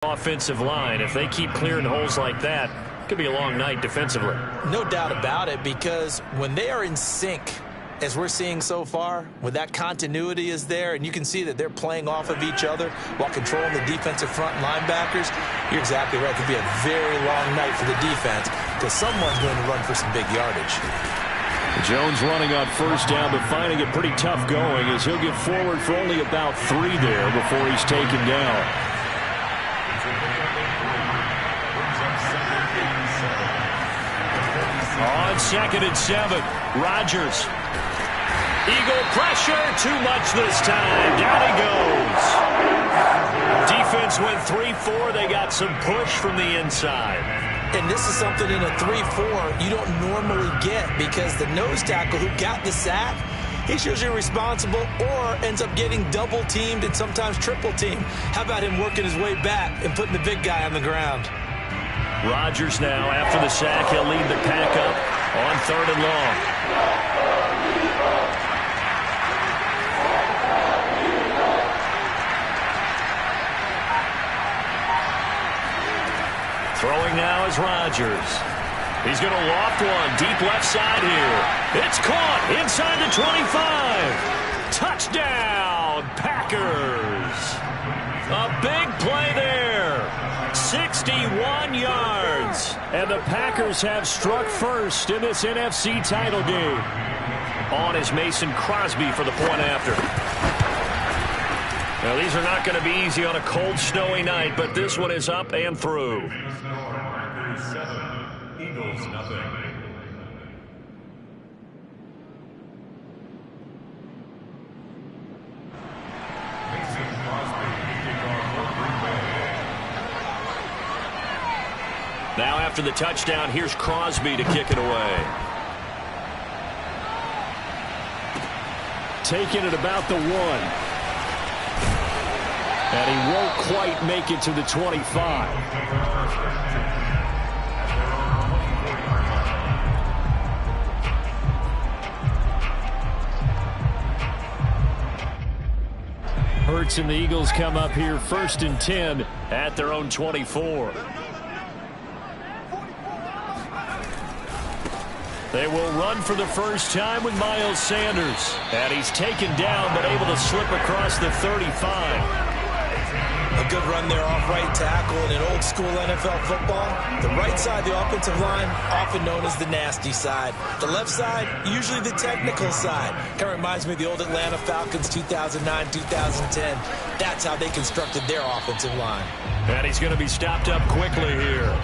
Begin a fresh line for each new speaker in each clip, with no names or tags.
Offensive line, if they keep clearing holes like that, it could be a long night defensively.
No doubt about it, because when they are in sync, as we're seeing so far, when that continuity is there, and you can see that they're playing off of each other while controlling the defensive front linebackers, you're exactly right. It could be a very long night for the defense because someone's going to run for some big yardage.
Jones running on first down, but finding it pretty tough going as he'll get forward for only about 3 there before he's taken down. On 2nd and 7, Rodgers. Eagle pressure, too much this time. Down he goes. Defense went 3-4. They got some push from the inside.
And this is something in a 3-4 you don't normally get because the nose tackle who got the sack, he's usually responsible or ends up getting double-teamed and sometimes triple-teamed. How about him working his way back and putting the big guy on the ground?
Rodgers now, after the sack, he'll lead the pack up on 3rd and long. Throwing now is Rodgers. He's going to loft one deep left side here. It's caught inside the 25. Touchdown, Packers. A big play there. 61 yards. And the Packers have struck first in this NFC title game. On is Mason Crosby for the point after. Now, these are not going to be easy on a cold, snowy night, but this one is up and through.
Eagles, nothing.
Now after the touchdown, here's Crosby to kick it away. Taking it about the 1. And he won't quite make it to the 25. Hurts and the Eagles come up here 1st and 10 at their own 24. They will run for the first time with Miles Sanders. And he's taken down but able to slip across the 35.
A good run there off right tackle in an old school NFL football. The right side, the offensive line, often known as the nasty side. The left side, usually the technical side. Kind of reminds me of the old Atlanta Falcons 2009, 2010. That's how they constructed their offensive line.
And he's going to be stopped up quickly here.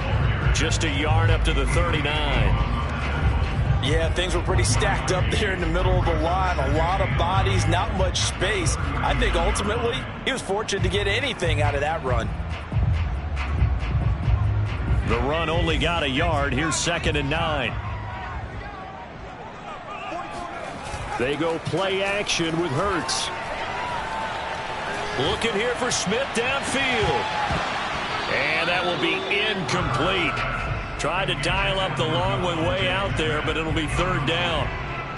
Just a yard up to the 39.
Yeah, things were pretty stacked up there in the middle of the line. A lot of bodies, not much space. I think ultimately he was fortunate to get anything out of that run.
The run only got a yard. Here's 2nd and 9. They go play action with Hurts. Looking here for Smith downfield. And that will be incomplete. Tried to dial up the long one way out there, but it'll be 3rd down.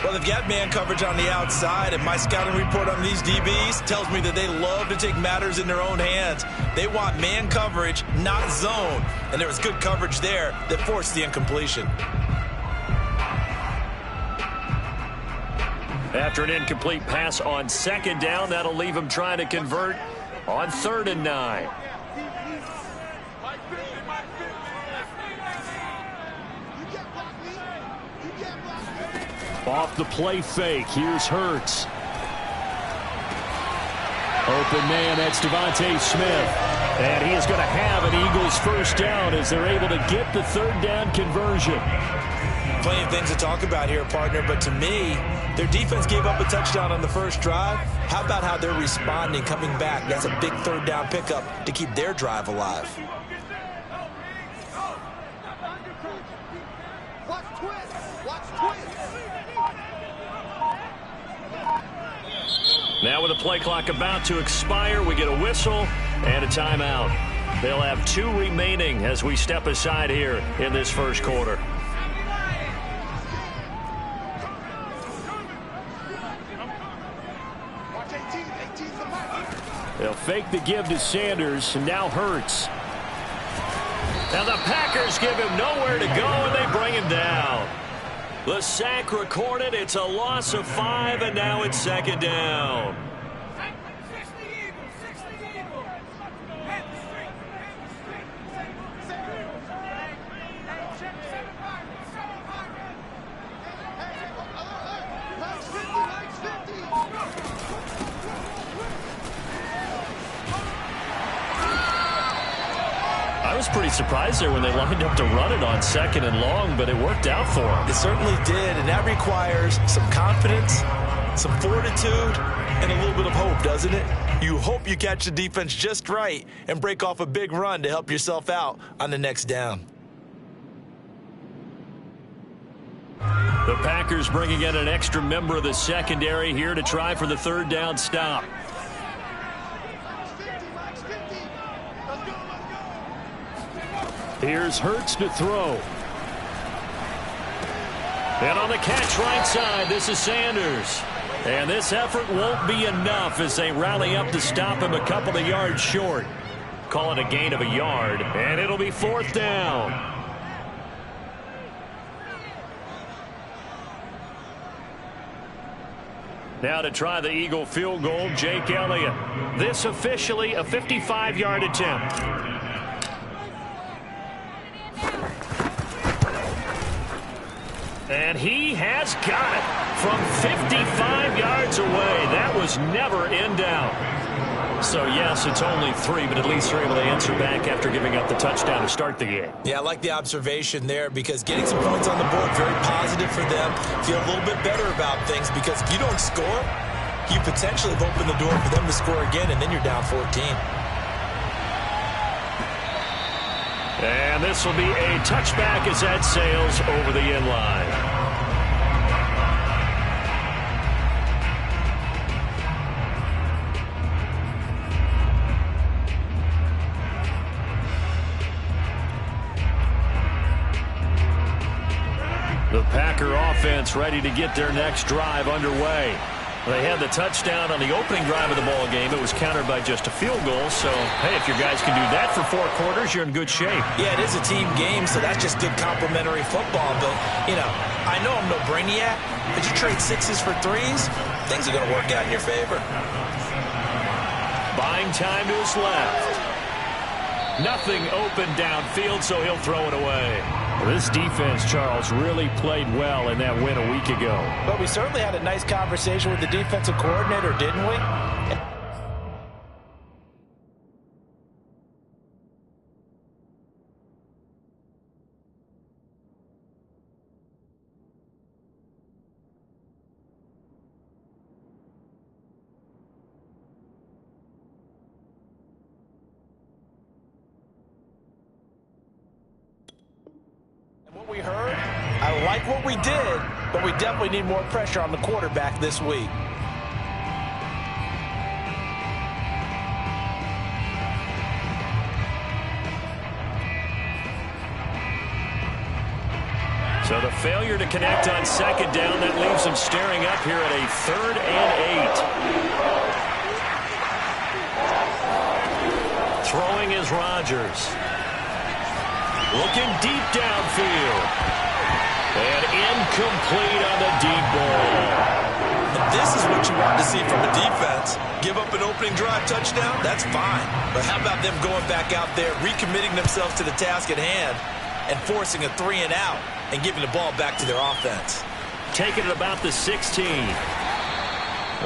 Well, they've got man coverage on the outside, and my scouting report on these DBs tells me that they love to take matters in their own hands. They want man coverage, not zone. And there was good coverage there that forced the incompletion.
After an incomplete pass on 2nd down, that'll leave him trying to convert on 3rd and 9. Off the play fake, here's Hurts. Open man, that's Devontae Smith. And he is going to have an Eagles first down as they're able to get the 3rd down conversion.
Plenty of things to talk about here, partner, but to me, their defense gave up a touchdown on the first drive. How about how they're responding, coming back? That's a big 3rd down pickup to keep their drive alive.
Now with the play clock about to expire, we get a whistle and a timeout. They'll have 2 remaining as we step aside here in this first quarter. They'll fake the give to Sanders, and now Hurts. Now the Packers give him nowhere to go, and they bring him down. The sack recorded. It's a loss of 5, and now it's second down. I was pretty surprised there when they lined up to run it on second and long, but it worked out for them.
It certainly did, and that requires some confidence, some fortitude, and a little bit of hope, doesn't it? You hope you catch the defense just right and break off a big run to help yourself out on the next down.
The Packers bringing in an extra member of the secondary here to try for the third down stop. Here's Hurts to throw. And on the catch right side, this is Sanders. And this effort won't be enough as they rally up to stop him a couple of yards short. Call it a gain of a yard, and it'll be fourth down. Now to try the Eagle field goal, Jake Elliott. This officially a 55-yard attempt. And he has got it from 55 yards away. That was never in doubt. So, yes, it's only 3, but at least they're able to answer back after giving up the touchdown to start the game.
Yeah, I like the observation there because getting some points on the board, very positive for them. Feel a little bit better about things because if you don't score, you potentially have opened the door for them to score again, and then you're down 14.
And this will be a touchback as that sails over the end line. The Packer offense ready to get their next drive underway. They had the touchdown on the opening drive of the ball game. It was countered by just a field goal. So, hey, if your guys can do that for 4 quarters, you're in good shape.
Yeah, it is a team game, so that's just good complementary football. But, you know, I know I'm no brainiac, but you trade 6s for 3s, things are going to work out in your favor.
Buying time to his left. Nothing open downfield, so he'll throw it away. This defense, Charles, really played well in that win a week ago.
But we certainly had a nice conversation with the defensive coordinator, didn't we? What we heard, I like what we did, but we definitely need more pressure on the quarterback this week.
So the failure to connect on second down, that leaves him staring up here at a 3rd and 8. Throwing is Rodgers. Looking deep downfield. And incomplete on the deep ball.
And this is what you want to see from a defense. Give up an opening drive touchdown, that's fine. But how about them going back out there, recommitting themselves to the task at hand, and forcing a 3 and out, and giving the ball back to their offense.
Taking it about the 16.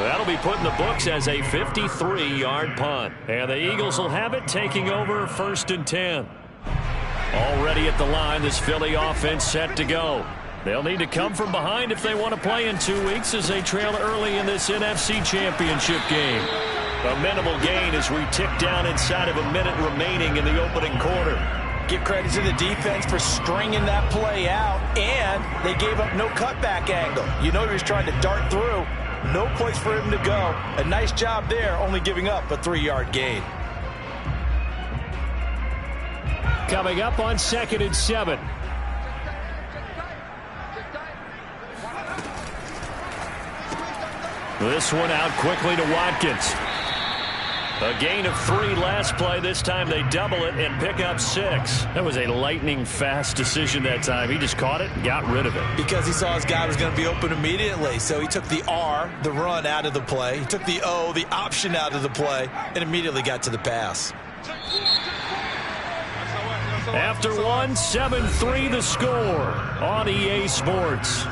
That'll be put in the books as a 53-yard punt. And the Eagles will have it, taking over 1st and 10. Already at the line, this Philly offense set to go. They'll need to come from behind if they want to play in 2 weeks as they trail early in this NFC Championship game. A minimal gain as we tick down inside of a minute remaining in the opening quarter.
Give credit to the defense for stringing that play out, and they gave up no cutback angle. You know he was trying to dart through. No place for him to go. A nice job there, only giving up a 3-yard gain.
Coming up on 2nd and 7. This one out quickly to Watkins. A gain of 3 last play. This time they double it and pick up 6. That was a lightning fast decision that time. He just caught it and got rid of it.
Because he saw his guy was going to be open immediately. So he took the R, the run, out of the play. He took the O, the option, out of the play, and immediately got to the pass.
After 1, 7-3 the score on EA Sports.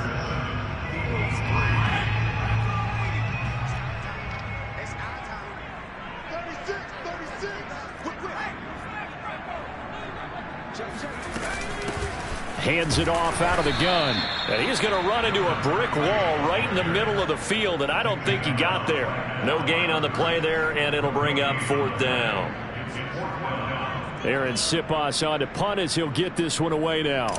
Hands it off out of the gun. And he's going to run into a brick wall right in the middle of the field, and I don't think he got there. No gain on the play there, and it'll bring up 4th down. Aaron Siposs on to punt as he'll get this one away now.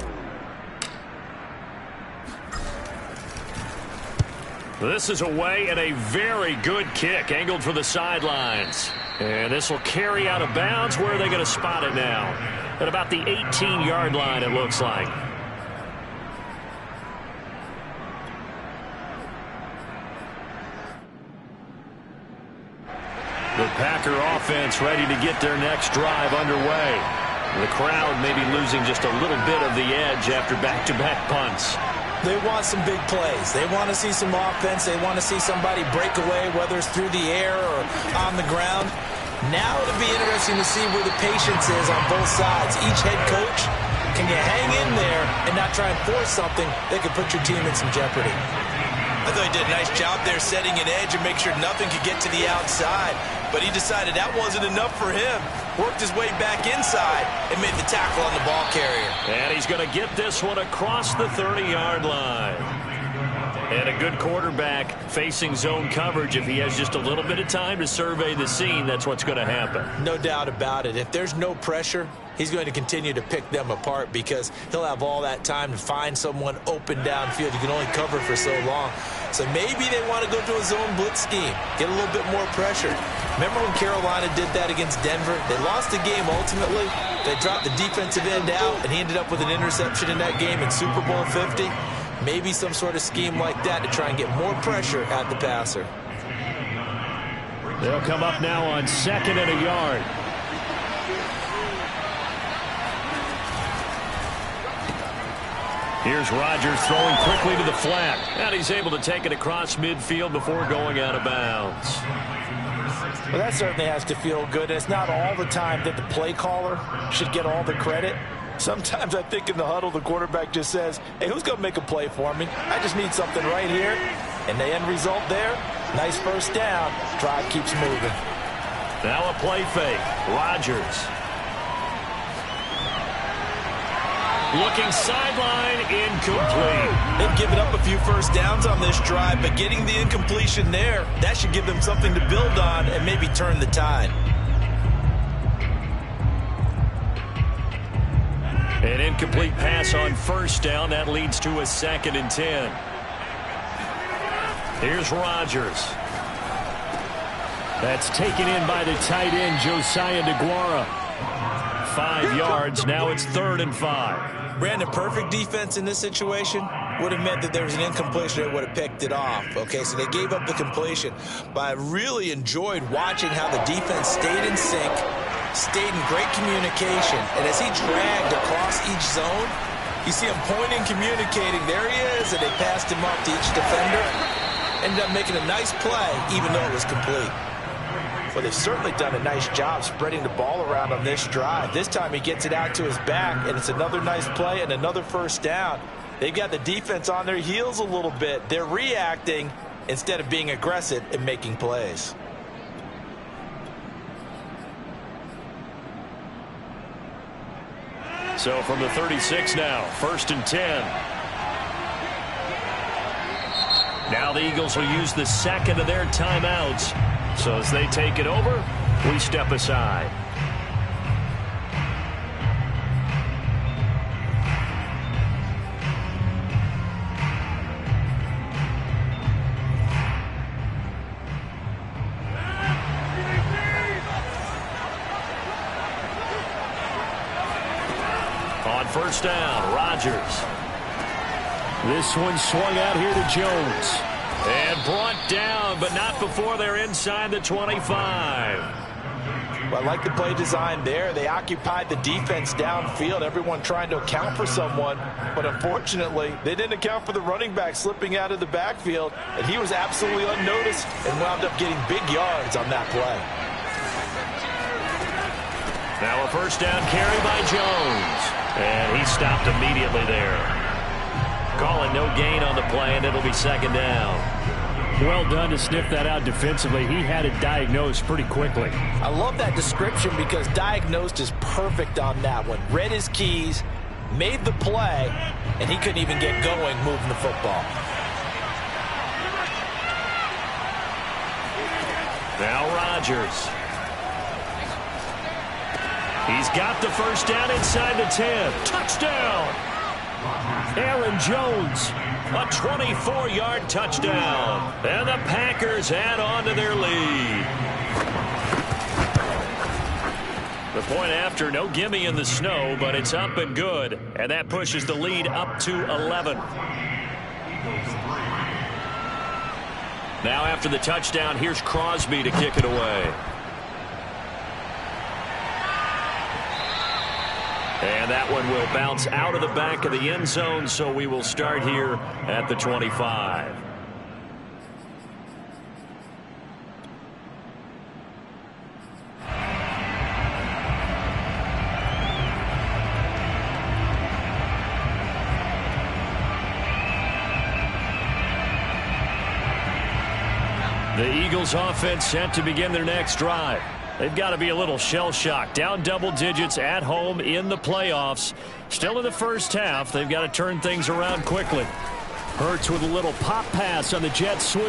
This is away, and a very good kick angled for the sidelines. And this will carry out of bounds. Where are they going to spot it now? At about the 18-yard line, it looks like. The Packer offense ready to get their next drive underway. The crowd maybe losing just a little bit of the edge after back-to-back punts.
They want some big plays. They want to see some offense. They want to see somebody break away, whether it's through the air or on the ground. Now it'll be interesting to see where the patience is on both sides. Each head coach, can you hang in there and not try and force something that could put your team in some jeopardy? I thought he did a nice job there setting an edge and make sure nothing could get to the outside. But he decided that wasn't enough for him. Worked his way back inside and made the tackle on the ball carrier.
And he's going to get this one across the 30-yard line. And a good quarterback facing zone coverage. If he has just a little bit of time to survey the scene, that's what's going to happen.
No doubt about it. If there's no pressure, he's going to continue to pick them apart because he'll have all that time to find someone open downfield. You can only cover for so long. So maybe they want to go to a zone blitz scheme, get a little bit more pressure. Remember when Carolina did that against Denver? They lost the game ultimately. They dropped the defensive end out, and he ended up with an interception in that game in Super Bowl 50. Maybe some sort of scheme like that to try and get more pressure at the passer.
They'll come up now on 2nd and a yard. Here's Rodgers throwing quickly to the flat. And he's able to take it across midfield before going out of bounds.
Well, that certainly has to feel good. It's not all the time that the play caller should get all the credit. Sometimes I think in the huddle, the quarterback just says, hey, who's going to make a play for me? I just need something right here. And the end result there, nice first down. Drive keeps moving.
Now a play fake. Rodgers. Looking sideline, incomplete.
They've given up a few first downs on this drive, but getting the incompletion there, that should give them something to build on and maybe turn the tide.
An incomplete pass on first down. That leads to a 2nd and 10. Here's Rodgers. That's taken in by the tight end, Josiah DeGuara. 5 yards. Now it's 3rd and 5.
Brandon, perfect defense in this situation would have meant that there was an incompletion that would have picked it off. Okay, so they gave up the completion. But I really enjoyed watching how the defense stayed in sync, stayed in great communication, and as he dragged across each zone, you see him pointing, communicating. There he is, and they passed him up to each defender. Ended up making a nice play, even though it was complete. Well, they've certainly done a nice job spreading the ball around on this drive. This time he gets it out to his back, and it's another nice play and another first down. They've got the defense on their heels a little bit. They're reacting instead of being aggressive and making plays.
So from the 36 now, 1st and 10. Now the Eagles will use the 2nd of their timeouts. So as they take it over, we step aside. On first down, Rodgers. This one swung out here to Jones. And brought down, but not before they're inside the 25.
Well, I like the play design there. They occupied the defense downfield, everyone trying to account for someone. But unfortunately, they didn't account for the running back slipping out of the backfield, and he was absolutely unnoticed and wound up getting big yards on that play.
Now a first down carry by Jones. And he stopped immediately there. Calling no gain on the play, and it'll be second down.
Well done to sniff that out defensively. He had it diagnosed pretty quickly.
I love that description because diagnosed is perfect on that one. Read his keys, made the play, and he couldn't even get going moving the football.
Now Rodgers. He's got the first down inside the 10. Touchdown! Aaron Jones, a 24-yard touchdown. And the Packers add on to their lead. The point after, no gimme in the snow, but it's up and good. And that pushes the lead up to 11. Now after the touchdown, here's Crosby to kick it away. And that one will bounce out of the back of the end zone, so we will start here at the 25. The Eagles offense set to begin their next drive. They've got to be a little shell-shocked. Down double digits at home in the playoffs. Still in the first half. They've got to turn things around quickly. Hurts with a little pop pass on the jet sweep.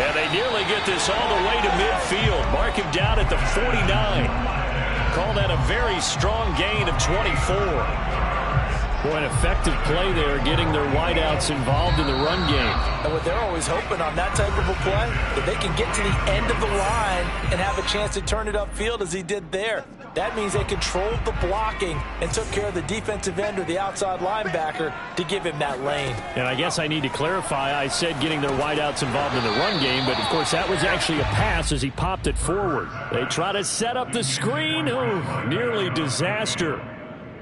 And they nearly get this all the way to midfield. Mark him down at the 49. Call that a very strong gain of 24.
Boy, an effective play there, getting their wideouts involved in the run game.
And what they're always hoping on that type of a play, that they can get to the end of the line and have a chance to turn it upfield as he did there. That means they controlled the blocking and took care of the defensive end or the outside linebacker to give him that lane.
And I guess I need to clarify, I said getting their wideouts involved in the run game, but of course that was actually a pass as he popped it forward. They try to set up the screen. Oh, nearly disaster.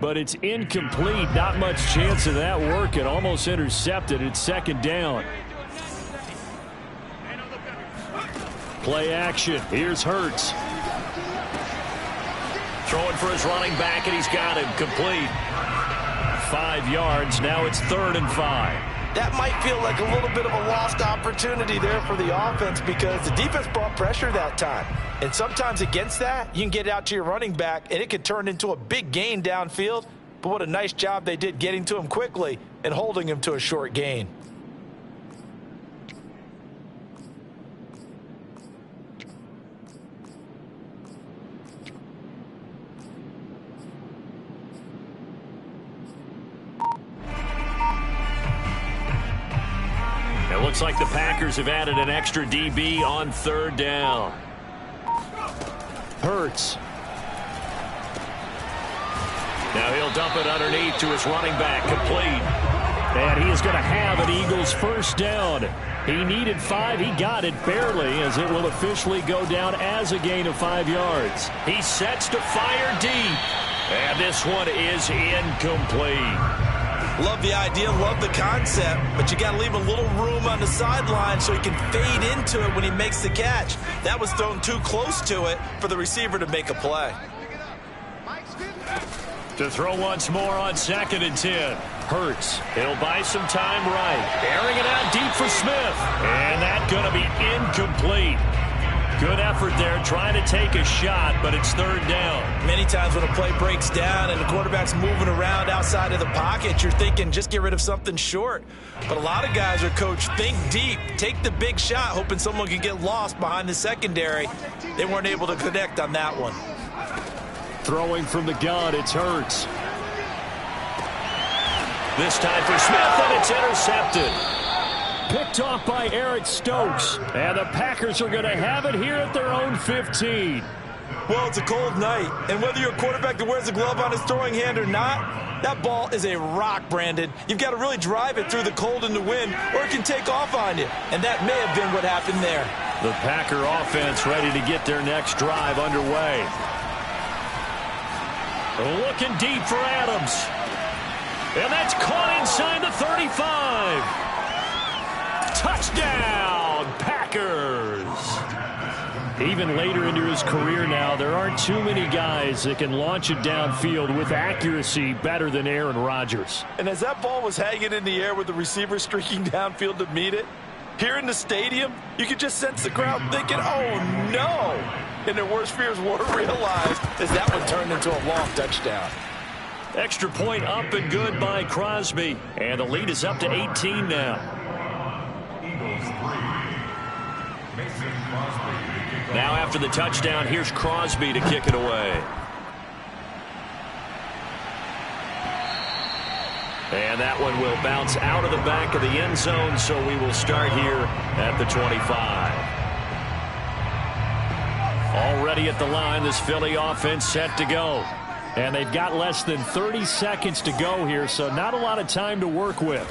But it's incomplete. Not much chance of that working. Almost intercepted. It's second down. Play action. Here's Hurts.
Throwing for his running back, and he's got him complete. 5 yards. Now it's 3rd and 5.
That might feel like a little bit of a lost opportunity there for the offense because the defense brought pressure that time. And sometimes against that, you can get out to your running back, and it could turn into a big gain downfield. But what a nice job they did getting to him quickly and holding him to a short gain.
It looks like the Packers have added an extra DB on 3rd down.
Hurts.
Now he'll dump it underneath to his running back, complete.
And he is going to have an Eagles first down. He needed 5. He got it barely, as it will officially go down as a gain of 5 yards.
He sets to fire deep. And this one is incomplete.
Love the idea, love the concept, but you got to leave a little room on the sideline so he can fade into it when he makes the catch. That was thrown too close to it for the receiver to make a play.
To throw once more on 2nd and 10. Hurts. He'll buy some time right. Airing it out deep for Smith. And that's going to be incomplete. Good effort there trying to take a shot, but it's 3rd down.
Many times when a play breaks down and the quarterback's moving around outside of the pocket, you're thinking just get rid of something short. But a lot of guys are coached, think deep, take the big shot, hoping someone can get lost behind the secondary. They weren't able to connect on that one.
Throwing from the gun, it's Hurts.
This time for Smith, and it's intercepted.
Picked off by Eric Stokes. And the Packers are going to have it here at their own 15.
Well, it's a cold night, and whether you're a quarterback that wears a glove on his throwing hand or not, that ball is a rock, Brandon. You've got to really drive it through the cold and the wind, or it can take off on you. And that may have been what happened there.
The Packer offense ready to get their next drive underway. Looking deep for Adams. And that's caught inside the 35. Touchdown, Packers. Even later into his career now, there aren't too many guys that can launch it downfield with accuracy better than Aaron Rodgers.
And as that ball was hanging in the air with the receiver streaking downfield to meet it, here in the stadium, you could just sense the crowd thinking, oh no! And their worst fears were realized as that one turned into a long touchdown.
Extra point up and good by Crosby. And the lead is up to 18 now. Now after the touchdown, here's Crosby to kick it away. And that one will bounce out of the back of the end zone, so we will start here at the 25. Already at the line, this Philly offense set to go. And they've got less than 30 seconds to go here, so not a lot of time to work with.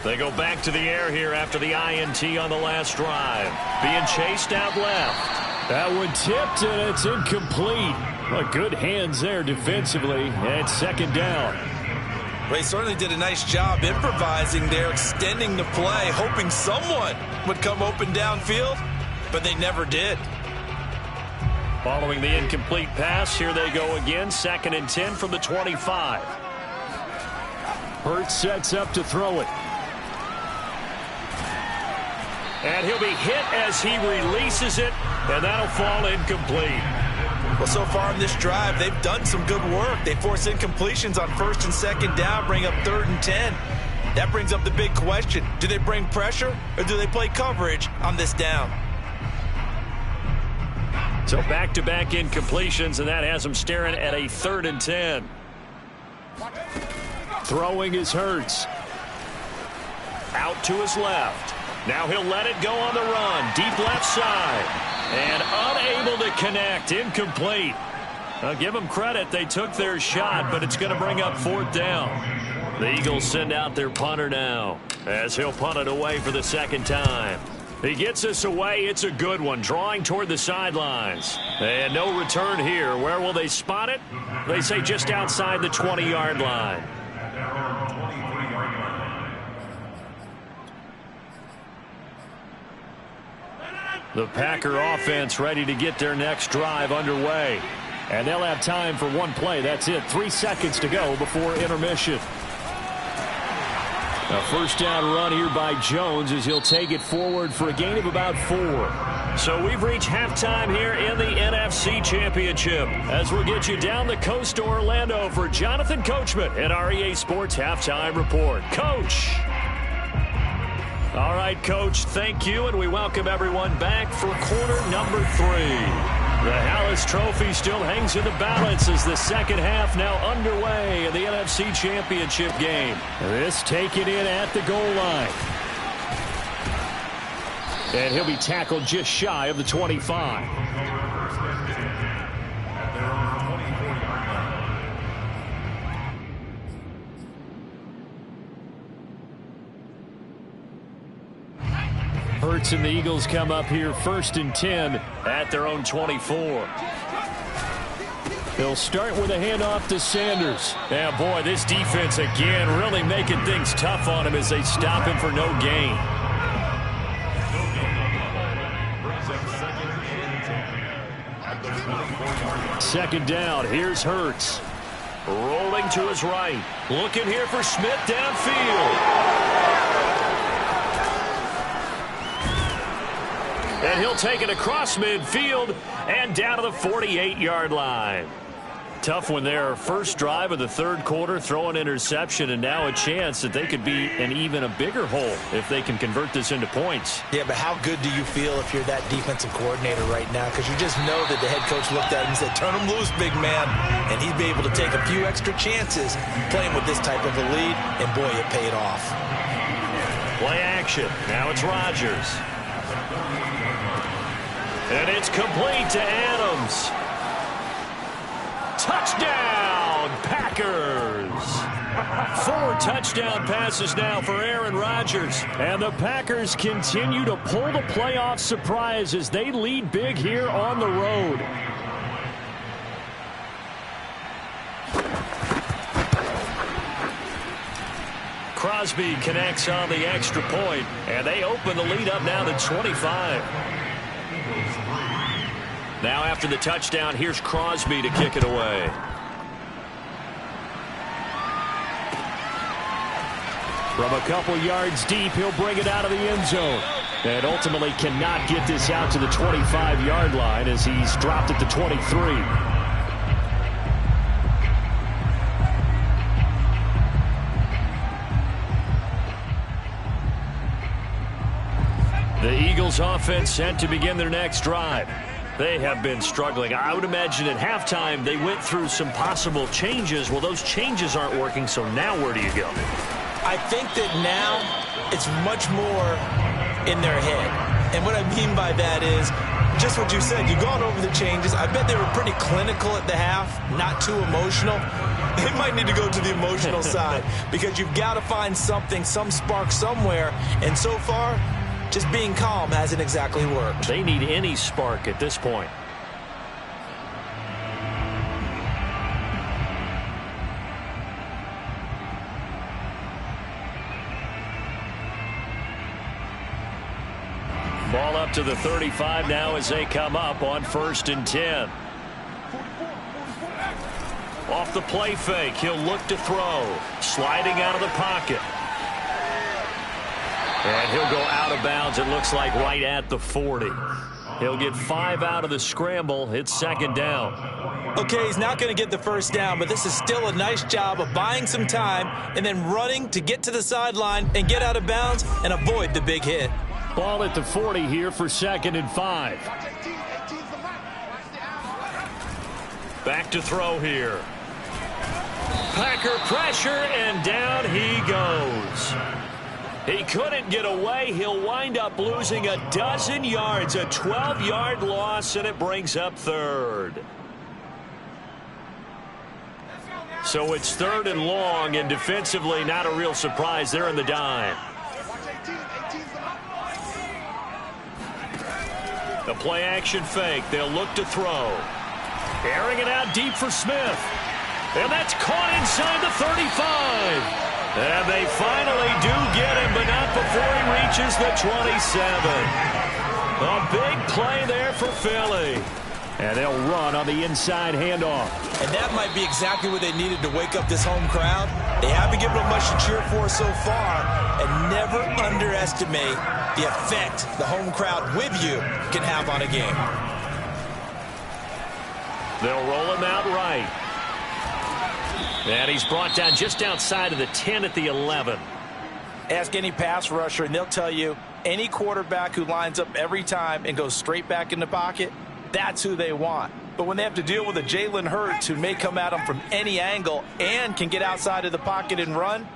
They go back to the air here after the INT on the last drive. Being chased out left. That one tipped, and it's incomplete. Well, good hands there defensively, and second down.
They certainly did a nice job improvising there, extending the play, hoping someone would come open downfield, but they never did.
Following the incomplete pass, here they go again, 2nd and 10 from the 25. Hurts sets up to throw it. And he'll be hit as he releases it, and that'll fall incomplete.
Well, so far in this drive, they've done some good work. They force incompletions on 1st and 2nd down, bring up 3rd and 10. That brings up the big question. Do they bring pressure, or do they play coverage on this down?
So back-to-back incompletions, and that has them staring at a 3rd and 10. Throwing is Hurts. Out to his left. Now he'll let it go on the run. Deep left side. And unable to connect. Incomplete. I'll give them credit. They took their shot, but it's going to bring up 4th down. The Eagles send out their punter now as he'll punt it away for the 2nd time. He gets us away. It's a good one. Drawing toward the sidelines. And no return here. Where will they spot it? They say just outside the 20-yard line. The Packer offense ready to get their next drive underway. And they'll have time for one play. That's it. 3 seconds to go before intermission. A 1st down run here by Jones as he'll take it forward for a gain of about 4. So we've reached halftime here in the NFC Championship as we'll get you down the coast to Orlando for Jonathan Coachman at our EA Sports Halftime Report. Coach. All right, Coach, thank you, and we welcome everyone back for quarter number 3. The Hallis Trophy still hangs in the balance as the second half now underway in the NFC Championship game. This taken in at the goal line. And he'll be tackled just shy of the 25. Hurts and the Eagles come up here 1st and 10 at their own 24. They'll start with a handoff to Sanders. Yeah, boy, this defense again really making things tough on him as they stop him for no gain. Second down, here's Hurts. Rolling to his right. Looking here for Smith downfield. And he'll take it across midfield and down to the 48-yard line. Tough one there. First drive of the 3rd quarter, throw an interception, and now a chance that they could be in even a bigger hole if they can convert this into points.
Yeah, but how good do you feel if you're that defensive coordinator right now? Because you just know that the head coach looked at him and said, turn him loose, big man. And he'd be able to take a few extra chances playing with this type of a lead, and boy, it paid off.
Play action. Now it's Rodgers. And it's complete to Adams. Touchdown, Packers. 4 touchdown passes now for Aaron Rodgers. And the Packers continue to pull the playoff surprise as they lead big here on the road. Crosby connects on the extra point, and they open the lead up now to 25. Now after the touchdown, here's Crosby to kick it away. From a couple yards deep, he'll bring it out of the end zone. And ultimately cannot get this out to the 25-yard line as he's dropped at the 23. The Eagles offense set to begin their next drive. They have been struggling. I would imagine at halftime they went through some possible changes. Well, those changes aren't working, so now where do you go?
I think that now it's much more in their head. And what I mean by that is just what you said. You've gone over the changes. I bet they were pretty clinical at the half, not too emotional. They might need to go to the emotional side because you've got to find something, some spark somewhere. And so far, just being calm hasn't exactly worked.
They need any spark at this point. Ball up to the 35 now as they come up on 1st and 10. Off the play fake, he'll look to throw. Sliding out of the pocket. And he'll go out of bounds, it looks like, right at the 40. He'll get 5 out of the scramble. It's 2nd down.
Okay, he's not going to get the first down, but this is still a nice job of buying some time and then running to get to the sideline and get out of bounds and avoid the big hit.
Ball at the 40 here for 2nd and 5. Back to throw here. Packer pressure, and down he goes. He couldn't get away. He'll wind up losing a dozen yards, a 12-yard loss, and it brings up 3rd. So it's 3rd and long, and defensively not a real surprise. They're in the dime. The play-action fake. They'll look to throw. Airing it out deep for Smith. And that's caught inside the 35. And they finally do get him, but not before he reaches the 27. A big play there for Philly. And they'll run on the inside handoff.
And that might be exactly what they needed to wake up this home crowd. They haven't given them much to cheer for so far. And never underestimate the effect the home crowd with you can have on a game.
They'll roll him out right. And he's brought down just outside of the 10 at the 11.
Ask any pass rusher, and they'll tell you any quarterback who lines up every time and goes straight back in the pocket, that's who they want. But when they have to deal with a Jalen Hurts who may come at them from any angle and can get outside of the pocket and run,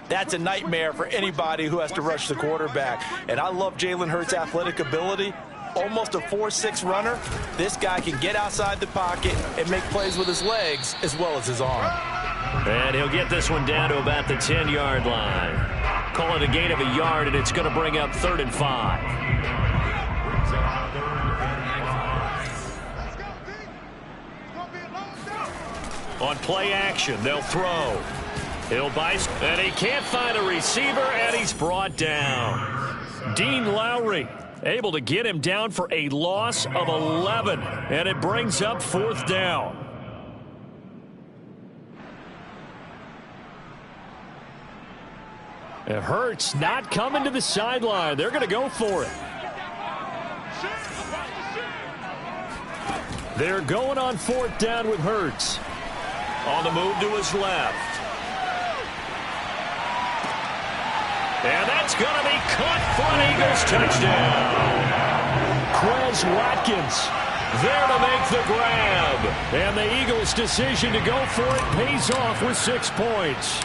that's a nightmare for anybody who has to rush the quarterback. And I love Jalen Hurts' athletic ability. Almost a 4.6 runner. This guy can get outside the pocket and make plays with his legs as well as his arm.
And he'll get this one down to about the 10-yard line. Call it a gain of a yard, and it's going to bring up 3rd and 5. On play action, they'll throw. He'll buy, and he can't find a receiver, and he's brought down. Dean Lowry able to get him down for a loss of 11, and it brings up 4th down. It hurts not coming to the sideline. They're going to go for it. They're going on 4th down with Hurts. On the move to his left. And that's going to be caught for an Eagles touchdown. Quez Watkins there to make the grab. And the Eagles' decision to go for it pays off with 6 points.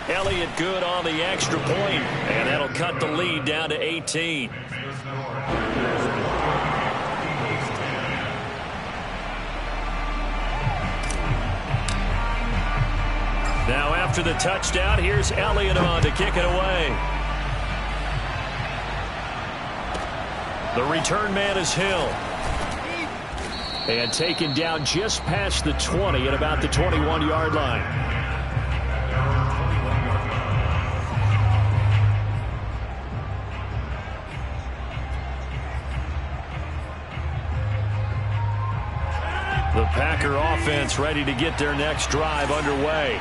Elliott good on the extra point, and that'll cut the lead down to 18. after the touchdown, here's Elliott on to kick it away. The return man is Hill. And taken down just past the 20 at about the 21-yard line. The Packer offense ready to get their next drive underway.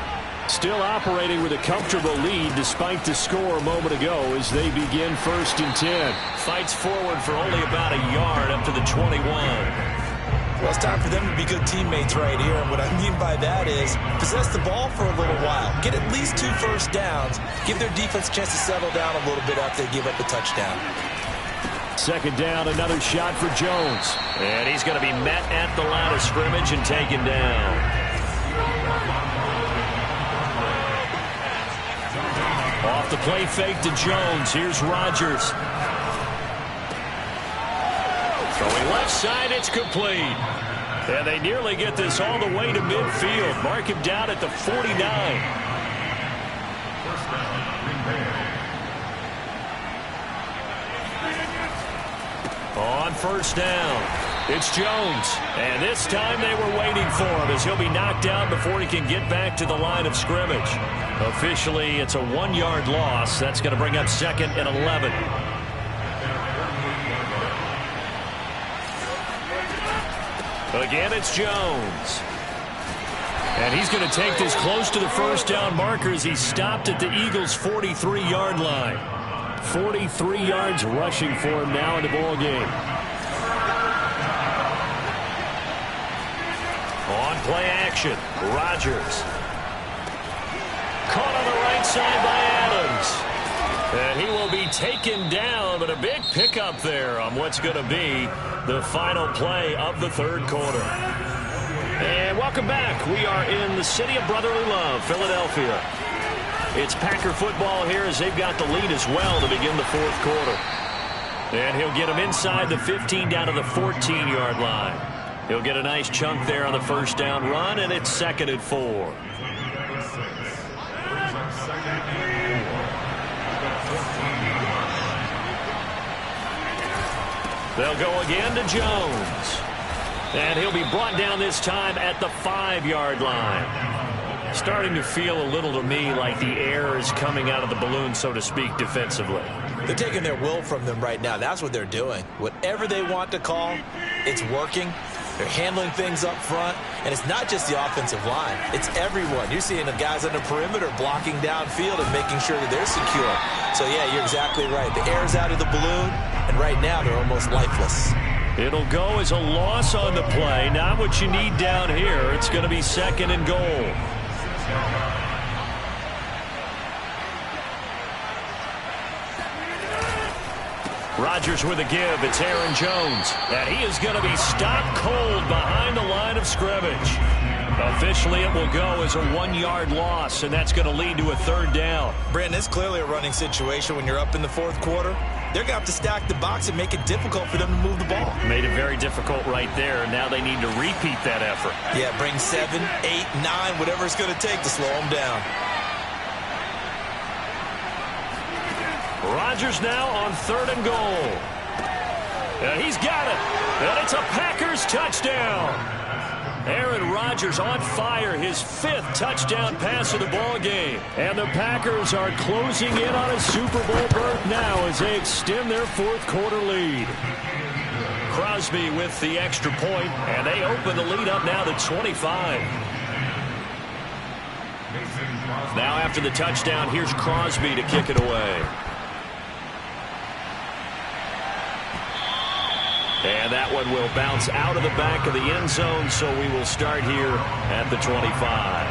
Still operating with a comfortable lead despite the score a moment ago as they begin 1st and 10. Fights forward for only about a yard up to the 21.
Well, it's time for them to be good teammates right here. And what I mean by that is possess the ball for a little while. Get at least 2 first downs. Give their defense a chance to settle down a little bit after they give up a touchdown.
2nd down, another shot for Jones. And he's going to be met at the line of scrimmage and taken down. Off the play fake to Jones. Here's Rodgers. Throwing left side, it's complete. And they nearly get this all the way to midfield. Mark him down at the 49. On 1st down, it's Jones. And this time they were waiting for him as he'll be knocked down before he can get back to the line of scrimmage. Officially, it's a 1-yard loss. That's going to bring up 2nd and 11. Again, it's Jones. And he's going to take this close to the 1st down marker as he stopped at the Eagles' 43-yard line. 43 yards rushing for him now in the ball game. On play action, Rodgers. Caught on the right side by Adams. And he will be taken down, but a big pickup there on what's going to be the final play of the 3rd quarter. And welcome back. We are in the city of brotherly love, Philadelphia. It's Packer football here as they've got the lead as well to begin the 4th quarter. And he'll get him inside the 15 down to the 14-yard line. He'll get a nice chunk there on the 1st down run, and it's 2nd and 4. They'll go again to Jones. And he'll be brought down this time at the 5-yard line. Starting to feel a little to me like the air is coming out of the balloon, so to speak, defensively.
They're taking their will from them right now. That's what they're doing. Whatever they want to call, it's working. They're handling things up front. And it's not just the offensive line. It's everyone. You're seeing the guys on the perimeter blocking downfield and making sure that they're secure. So, yeah, you're exactly right. The air's out of the balloon, and right now they're almost lifeless.
It'll go as a loss on the play. Not what you need down here. It's going to be 2nd and goal. Rodgers with a give. It's Aaron Jones. And he is going to be stopped cold behind the line of scrimmage. Officially, it will go as a 1-yard loss, and that's going to lead to a 3rd down.
Brandon, it's clearly a running situation when you're up in the 4th quarter. They're going to have to stack the box and make it difficult for them to move the ball.
Made it very difficult right there. Now they need to repeat that effort.
Yeah, bring 7, 8, 9, whatever it's going to take to slow them down.
Rodgers now on 3rd and goal. And he's got it. And it's a Packers touchdown. Aaron Rodgers on fire, his 5th touchdown pass of the ball game. And the Packers are closing in on a Super Bowl berth now as they extend their 4th quarter lead. Crosby with the extra point, and they open the lead up now to 25. Now after the touchdown, here's Crosby to kick it away. And that one will bounce out of the back of the end zone, so we will start here at the 25.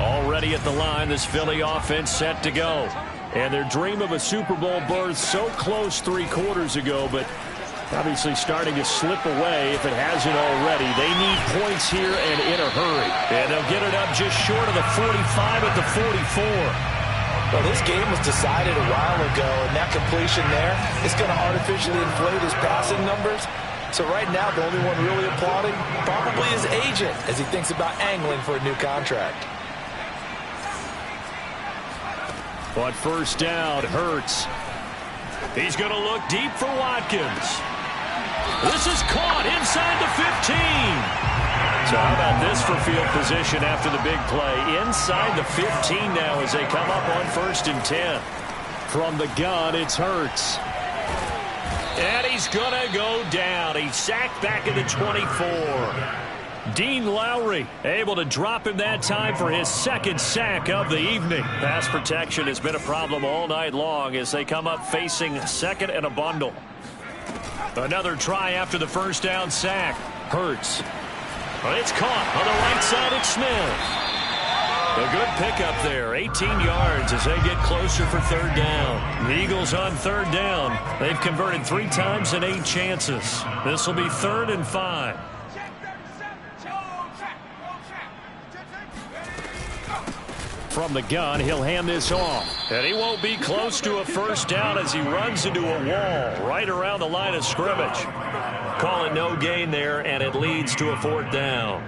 Already at the line, this Philly offense set to go. And their dream of a Super Bowl berth so close 3 quarters ago, but Obviously starting to slip away if it hasn't already. They need points here and in a hurry. And they'll get it up just short of the 45 at the 44.
Well, this game was decided a while ago, and that completion there is going to artificially inflate his passing numbers. So right now, the only one really applauding probably his agent as he thinks about angling for a new contract.
On first down, Hurts. He's going to look deep for Watkins. This is caught inside the 15. So how about this for field position after the big play? Inside the 15 now as they come up on 1st and 10. From the gun, it's Hurts. And he's going to go down. He's sacked back at the 24. Dean Lowry able to drop him that time for his 2nd sack of the evening. Pass protection has been a problem all night long as they come up facing 2nd and a bundle. Another try after the first down sack. Hurts. It's caught on the right side. It's Smith. A good pickup there. 18 yards as they get closer for 3rd down. The Eagles on 3rd down. They've converted 3 times in 8 chances. This will be 3rd and 5. From the gun, he'll hand this off. And he won't be close to a first down as he runs into a wall right around the line of scrimmage. Call it no gain there, and it leads to a 4th down.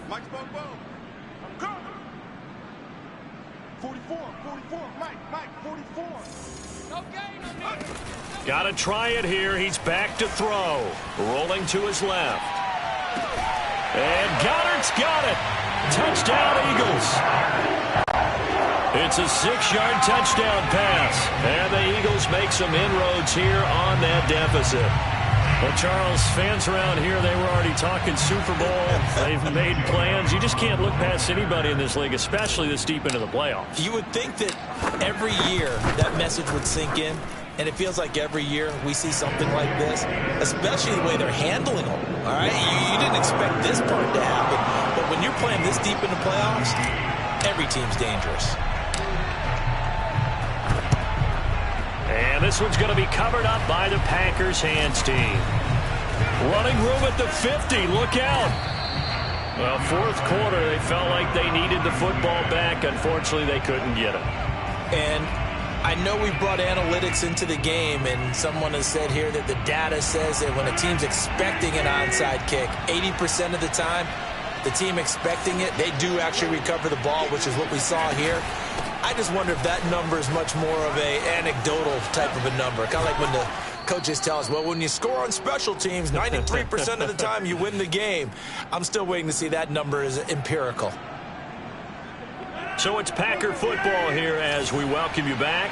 Mike, 44, Mike, 44. No gain on me.
Got to try it here. He's back to throw. Rolling to his left. And Goddard's got it. Touchdown, Eagles. It's a 6-yard touchdown pass. And the Eagles make some inroads here on that deficit. Well, Charles, fans around here, they were already talking Super Bowl. They've made plans. You just can't look past anybody in this league, especially this deep into the playoffs.
You would think that every year that message would sink in. And it feels like every year we see something like this, especially the way they're handling them. All right, you didn't expect this part to happen, but when you're playing this deep in the playoffs, every team's dangerous.
And this one's going to be covered up by the Packers hands team. Running room at the 50. Look out. Well, 4th quarter, they felt like they needed the football back. Unfortunately, they couldn't get it.
And I know we brought analytics into the game, and someone has said here that the data says that when a team's expecting an onside kick, 80% of the time, the team expecting it, they do actually recover the ball, which is what we saw here. I just wonder if that number is much more of a anecdotal type of a number. Kind of like when the coaches tell us, well, when you score on special teams, 93% of the time you win the game. I'm still waiting to see that number is empirical.
So it's Packer football here as we welcome you back.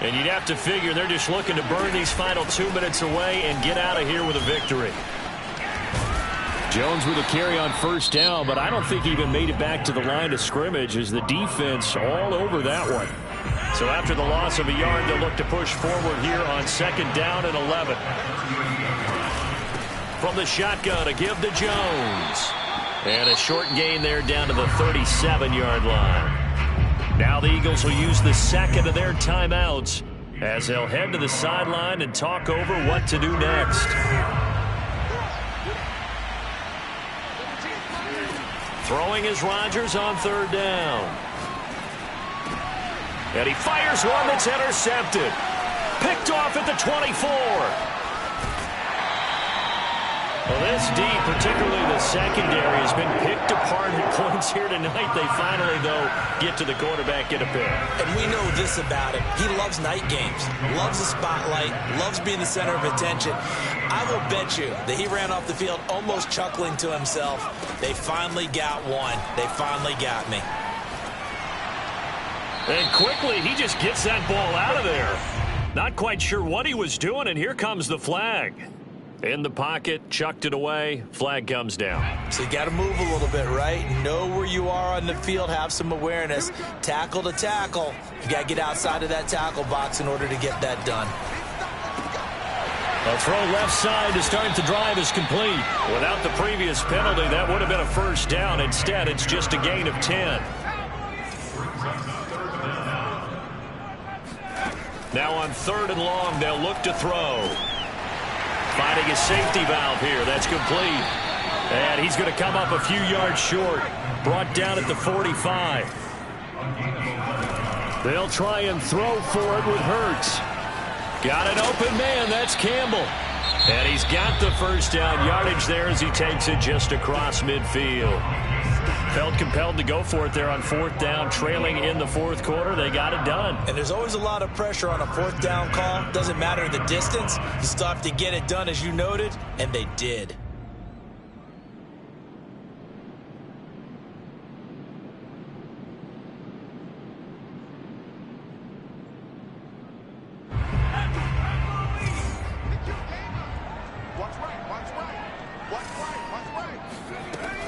And you'd have to figure they're just looking to burn these final 2 minutes away and get out of here with a victory. Jones with a carry on first down, but I don't think he even made it back to the line of scrimmage as the defense all over that one. So after the loss of a yard, they'll look to push forward here on 2nd down and 11. From the shotgun, a give to Jones. And a short gain there down to the 37-yard line. Now the Eagles will use the 2nd of their timeouts as they'll head to the sideline and talk over what to do next. Throwing is Rodgers on 3rd down. And he fires one that's intercepted. Picked off at the 24. Well, this D, particularly the secondary, has been picked apart at points here tonight. They finally, though, get to the quarterback, get a pick.
And we know this about him. He loves night games, loves the spotlight, loves being the center of attention. I will bet you that he ran off the field almost chuckling to himself. They finally got one. They finally got me.
And quickly, he just gets that ball out of there. Not quite sure what he was doing, and here comes the flag. In the pocket, chucked it away, flag comes down.
So you got to move a little bit, right? Know where you are on the field, have some awareness. Tackle to tackle. You got to get outside of that tackle box in order to get that done.
A throw left side to start the drive is complete. Without the previous penalty, that would have been a first down. Instead, it's just a gain of 10. Now on 3rd and long, they'll look to throw. Finding a safety valve here. That's complete. And he's going to come up a few yards short. Brought down at the 45. They'll try and throw for it with Hurts. Got an open man. That's Campbell. And he's got the first down yardage there as he takes it just across midfield. Felt compelled to go for it there on 4th down, trailing in the 4th quarter. They got it done.
And there's always a lot of pressure on a 4th down call. Doesn't matter the distance. You still have to get it done, as you noted, and they did.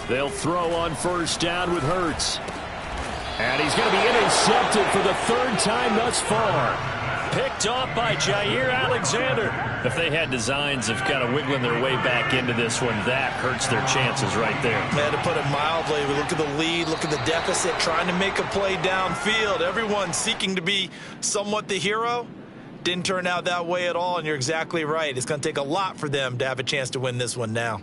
They'll throw on 1st down with Hurts. And he's going to be intercepted for the 3rd time thus far. Picked off by Jair Alexander. If they had designs of kind of wiggling their way back into this one, that hurts their chances right there.
Man, to put it mildly, we look at the lead, look at the deficit, trying to make a play downfield. Everyone seeking to be somewhat the hero. Didn't turn out that way at all, and you're exactly right. It's going to take a lot for them to have a chance to win this one now.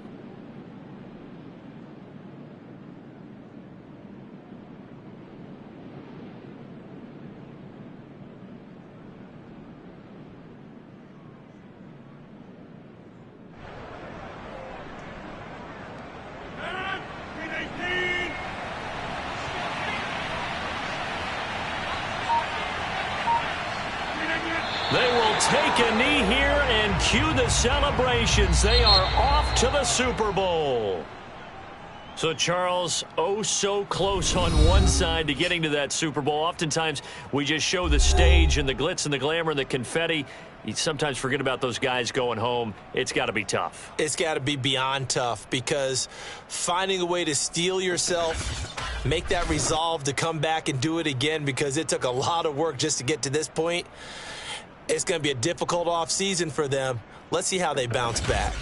They will take a knee here and cue the celebrations. They are off to the Super Bowl. So, Charles, oh so close on one side to getting to that Super Bowl. Oftentimes, we just show the stage and the glitz and the glamour and the confetti. You sometimes forget about those guys going home. It's got to be tough.
It's got to be beyond tough, because finding a way to steel yourself, make that resolve to come back and do it again, because it took a lot of work just to get to this point. It's going to be a difficult offseason for them. Let's see how they bounce back.